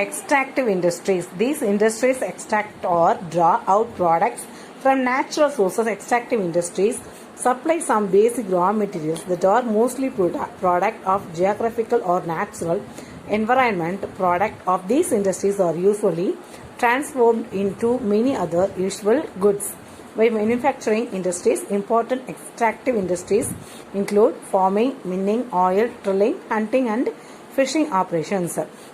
Extractive industries. These industries extract or draw out products from natural sources. Extractive industries supply some basic raw materials that are mostly product of geographical or natural environment. Product of these industries are usually transformed into many other useful goods. By manufacturing industries, important extractive industries include farming, mining, oil, drilling, hunting and fishing operations.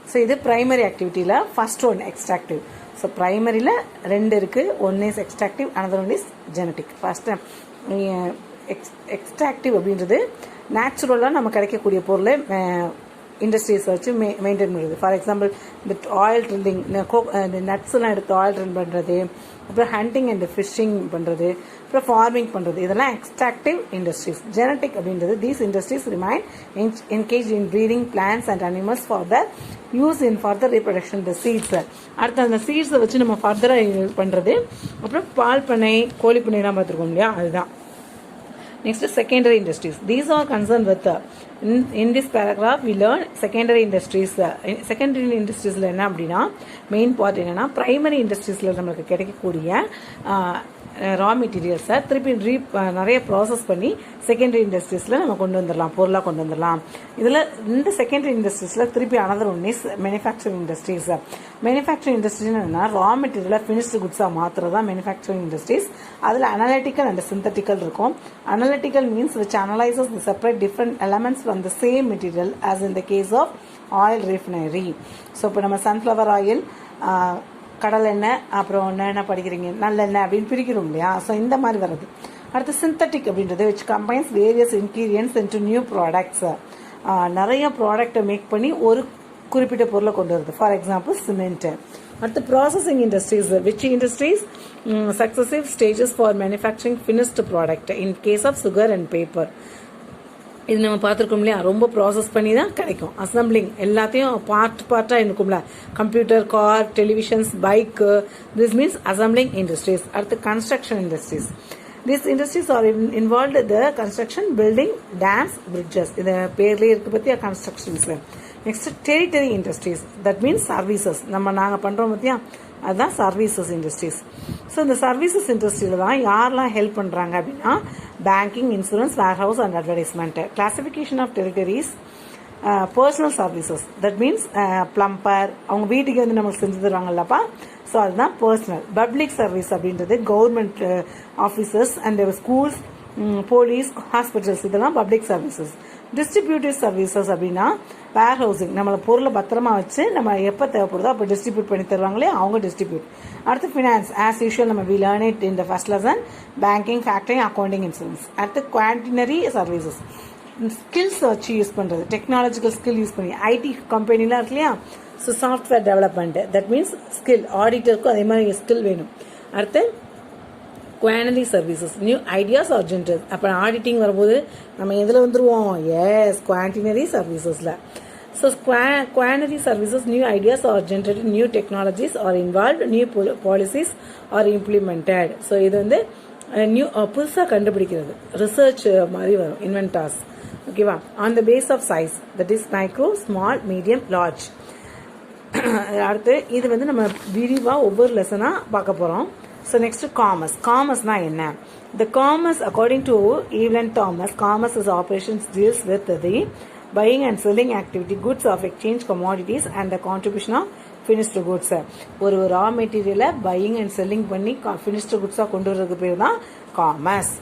So இது primary activityல first one extractive. So primaryல ரெண்டு இருக்கு, one is extractive, another one is genetic. First extractive அப்படின்றது நேச்சுரலாக நம்ம கிடைக்கக்கூடிய பொருளை industries வச்சு maintain பண்ணுறது. ஃபார் எக்ஸாம்பிள் இந்த ஆயில் ட்ரில்லிங், இந்த நட்ஸ்லாம் எடுத்து ஆயில் ட்ரில் பண்ணுறது, அப்புறம் ஹண்டிங் அண்ட் ஃபிஷ்ஷிங் பண்ணுறது, அப்புறம் ஃபார்மிங் பண்ணுறது, இதெல்லாம் எக்ஸ்ட்ராக்டிவ் இண்டஸ்ட்ரீஸ். ஜெனட்டிக் அப்படின்றது these industries remain engage in breeding plans and animals for the use in further reproduction the seeds. அடுத்து அந்த சீட்ஸை வச்சு நம்ம ஃபர்தராக பண்ணுறது. அப்புறம் பால் பண்ணை, கோழி பண்ணைலாம் பார்த்துருக்கோம் இல்லையா, அதுதான். Next is secondary industries. These are concerned with in this paragraph we learn secondary industries. Secondary industries ல என்ன அப்படின்னா மெயின் பார்ட் என்னன்னா பிரைமரி இண்டஸ்ட்ரீஸ்ல நமக்கு கிடைக்கக்கூடிய ரா மெட்டீரியல்ஸை திருப்பி நிறைய ப்ராசஸ் பண்ணி செகண்டரி இண்டஸ்ட்ரீஸில் நம்ம கொண்டு வந்துடலாம், பொருளாக கொண்டு வந்துடலாம். இதில் இந்த செகண்டரி இண்டஸ்ட்ரீஸில் திருப்பி another one is manufacturing industries. Manufacturing இண்டஸ்ட்ரின்னு என்னன்னா ரா மெட்டீரியலை ஃபினிஷ்டு குட்ஸாக மாற்றுறது தான் மேனுஃபேக்சரிங் இண்டஸ்ட்ரீஸ். அதில் அனலிட்டிக்கல் அண்ட் சிந்தட்டிக்கல் இருக்கும். Analytical means which analyzes the separate different elements from the same material as in the case of oil refinery. So இப்போ நம்ம சன்ஃப்ளவர் ஆயில், கடல் எண்ணெய், அப்புறம் என்ன படிக்கிறீங்க, நல்லெண்ணெய் அப்படின்னு பிரிக்கிறோம் இல்லையா. ஸோ இந்த மாதிரி வருது. அடுத்து சிந்தட்டிக் அப்படின்றது which combines various ingredients into new products. நிறைய ப்ராடக்டை மேக் பண்ணி ஒரு குறிப்பிட்ட பொருளை கொண்டு வருது. For example cement. அடுத்து processing industries which industries successive stages for manufacturing finished product in case of sugar and paper. இது நம்ம பார்த்துருக்கோம் இல்லையா, ரொம்ப ப்ராசஸ் பண்ணி தான் கிடைக்கும். அசம்பிளிங் எல்லாத்தையும் பார்ட்டாக இருக்கும்ல, computer, car, televisions, bike, this means assembling industries. அடுத்து construction industries. These industries are involved in the construction, building, dams, bridges. இது பேர்லேயே இருக்கு பற்றியா கன்ஸ்ட்ரக்ஷன்ஸில். Next tertiary industries, that means services. நாங்கள் பண்ணுறோம் பற்றியா, அதுதான் சர்வீசஸ் இண்டஸ்ட்ரீஸ். ஸோ இந்த சர்வீசஸ் இண்டஸ்ட்ரியில் தான் யாரெல்லாம் ஹெல்ப் பண்ணுறாங்க அப்படின்னா banking, insurance, warehouse and advertisement. Classification of tertiaries, personal services, that means plumber, அவங்க வீட்டுக்கு வந்து நமக்கு செஞ்சு தருவாங்கல்லப்பா, ஸோ அதுதான் பர்சனல். பப்ளிக் சர்வீஸ் அப்படின்றது government officers and schools, police, hospitals, இதெல்லாம் பப்ளிக் சர்வீசஸ். டிஸ்ட்ரிபியூட்டிவ் சர்வீசஸ் அப்படின்னா வேர் ஹவுசிங், நம்மளை பொருளை பத்திரமா வச்சு நம்ம எப்போ தேவைப்படுதோ அப்போ டிஸ்ட்ரிபியூட் பண்ணி தருவாங்களே அவங்க டிஸ்ட்ரிபியூட். அடுத்து ஃபினான்ஸ், ஆஸ் யூஷுவல் நம்ம we learn it in the first lesson, banking, factoring, accounting, insurance. அடுத்து குவான்டினரி சர்வீசஸ், ஸ்கில்ஸ் வச்சு யூஸ் பண்ணுறது, டெக்னாலஜிக்கல் ஸ்கில் யூஸ் பண்ணி. ஐடி கம்பெனிலாம் இருக்கு இல்லையா, so software development, that means skill. ஆடிட்டருக்கும் அதே மாதிரி ஸ்கில் வேணும். அடுத்து quinary services, new ideas are generate. அப்போ ஆடிட்டிங் வரும்போது நம்ம எதில் வந்துருவோம், எஸ் குவான்டினரி சர்வீசஸில். So quinary services, new ideas are generated, new technologies are involve, new policies R implemented. So இது வந்து நியூ புதுசாக கண்டுபிடிக்கிறது, ரிசர்ச் மாதிரி வரும், இன்வென்டாஸ். ஓகேவா, on the basis of size, that is micro, small, medium, large. அடுத்து இது வந்து நம்ம விரிவாக ஒவ்வொரு லெசனாக பார்க்க போகிறோம். So next commerce. காமர்ஸ்னா என்ன? The commerce, according to Evelyn Thomas, commerce is operations deals with the buying and selling activity, goods of exchange, commodities and the contribution of finished goods. ஒரு ரா மெட்டீரியலை பையிங் அண்ட் செல்லிங் பண்ணி finished குட்ஸாக கொண்டு வரதுக்கு பேர் தான் commerce.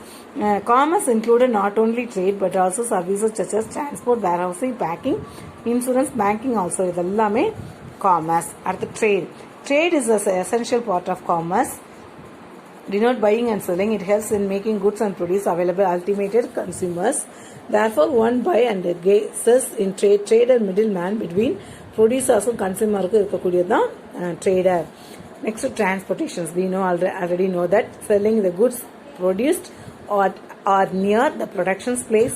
Commerce included not only trade but also services such as transport, warehousing, packing, insurance, banking also. இதெல்லாமே commerce. அடுத்து trade. Trade is an essential part of commerce. Denote buying and selling. It helps in making goods and produce available ultimate consumers. Therefore, one buy and guesses in trade. Trader middleman between producers and consumer irukakudiyadhan trader. Next, transportations. We know already know that selling the goods produced or near the production place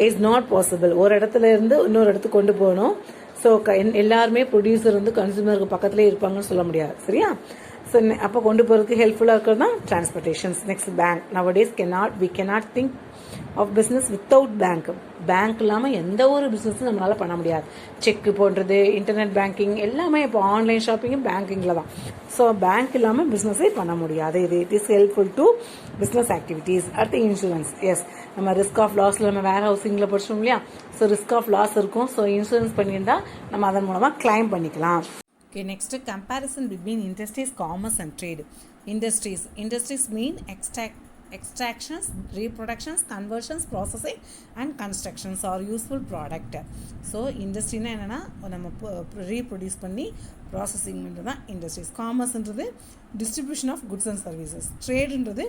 is not possible. ஒரு இடத்துல இருந்து இன்னொரு இடத்துக்கு கொண்டு போகணும். So எல்லாருமே producer வந்து கன்சூமருக்கு பக்கத்துலேயே இருப்பாங்கன்னு சொல்ல முடியாது, சரியா? ஸோ அப்போ கொண்டு போகிறதுக்கு ஹெல்ப்ஃபுல்லாக இருக்கிறது தான் transportations. Next bank. Nowadays we cannot think of business without bank. Bank இல்லாமல் எந்த ஒரு பிஸ்னஸும் நம்மளால் பண்ண முடியாது. செக்கு போன்றது, இன்டர்நெட் பேங்கிங் எல்லாமே இப்போ ஆன்லைன் ஷாப்பிங்கும் பேங்கிங்கில் தான். ஸோ பேங்க் இல்லாமல் பிஸ்னஸே பண்ண முடியாது. It is helpful to business activities. அடுத்து இன்சூரன்ஸ். எஸ், நம்ம ரிஸ்க் ஆஃப் லாஸில் நம்ம வேர் ஹவுசிங்கில் படிச்சோம் இல்லையா? ஸோ ரிஸ்க் ஆஃப் லாஸ் இருக்கும். ஸோ இன்சூரன்ஸ் பண்ணியிருந்தா நம்ம அதன் மூலமாக கிளைம் பண்ணிக்கலாம். Okay, next comparison between industries, commerce and trade. Industries mean extractions, reproductions, conversions, processing and constructions or useful product. So industry na enna nama reproduce panni processing பண்றதா industries. Commerce ன்றது distribution of goods and services. Trade ன்றது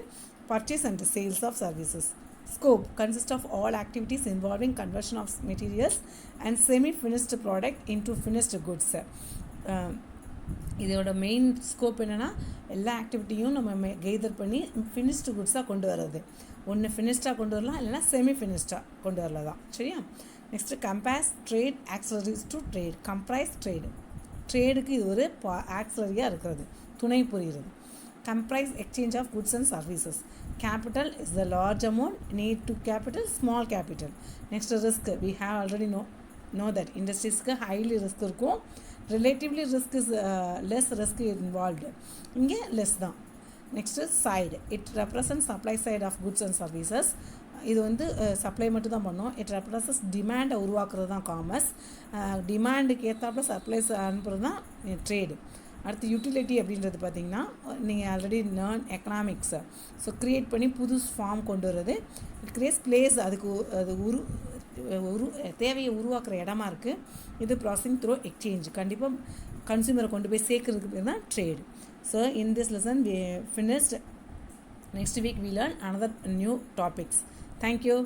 purchase and sales of services. Scope consists of all activities involving conversion of materials and semi-finished product into finished goods. இதோட main scope என்னென்னா எல்லா ஆக்டிவிட்டியும் நம்ம Heydar பண்ணி finished குட்ஸாக கொண்டு வர்றது. ஒன்று ஃபினிஷ்டாக கொண்டு வரலாம், இல்லைனா செமி ஃபினிஷ்டாக கொண்டு வரல தான். சரியா? Next commerce trade auxiliaries to trade. Comprise ட்ரேடுக்கு இது ஒரு ஆக்சலரியாக இருக்கிறது, துணை புரிகிறது. Comprise exchange of goods and services. Capital is the large amount, need to capital, small capital. Next, risk. We have already know that industries ku highly risk இருக்கும். Relatively risk is less risk involved. இங்கே less தான். Next, side. It represents supply side of goods and services. இது வந்து supply மட்டும் தான் பண்ணோம். It represents டிமாண்டை உருவாக்குறது தான் காமர்ஸ். டிமாண்டுக்கு ஏற்றாப்புல சப்ளைஸ் அனுப்புறது தான் ட்ரேடு. அடுத்து யூட்டிலிட்டி அப்படின்றது பார்த்திங்கன்னா நீங்கள் already learn economics. So create பண்ணி புது ஃபார்ம் கொண்டு வர்றது. It creates place. அதுக்கு அது தேவையை உருவாக்குற இடமா இருக்குது. இது ப்ராசஸிங் த்ரூ எக்ஸ்சேஞ்ச். கண்டிப்பாக கன்சூமரை கொண்டு போய் சேர்க்கறதுக்கு பேர் தான் trade. So in this lesson we finished. Next week we learn another new topics. Thank you.